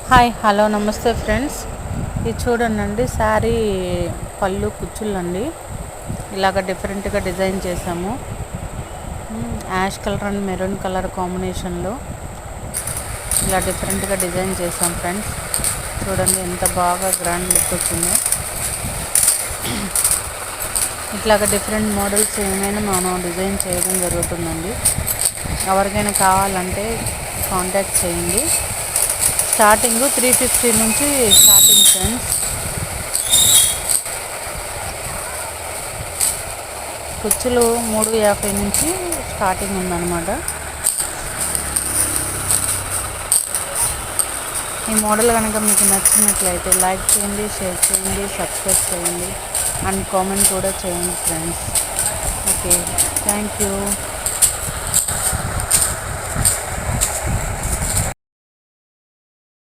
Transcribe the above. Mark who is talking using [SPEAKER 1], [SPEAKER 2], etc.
[SPEAKER 1] Hi hello నమస్తే friends. ఇది చూడండి శారీ పళ్ళు కుచ్చుళ్ళండి. ఇలాగ డిఫరెంట్గా డిజైన్ చేసాము. Ash colour and maroon colour కాంబినేషన్లో ఇలా డిఫరెంట్గా డిజైన్ చేసాం ఫ్రెండ్స్. చూడండి ఎంత బాగా గ్రాండ్ లుక్ వచ్చిందో. ఇట్లాగ డిఫరెంట్ మోడల్స్ ఏమైనా మనం డిజైన్ చేయడం జరుగుతుందండి. ఎవరికైనా కావాలంటే కాంటాక్ట్ చేయండి. స్టార్టింగ్ 350 నుంచి స్టార్టింగ్ ఫ్రెండ్స్. కుచ్చులు 350 నుంచి స్టార్టింగ్ ఉందన్నమాట. ఈ మోడల్ కనుక మీకు నచ్చినట్లయితే లైక్ చేయండి, షేర్ చేయండి, సబ్స్క్రైబ్ చేయండి అండ్ కామెంట్ కూడా చేయండి ఫ్రెండ్స్. Okay, thank you.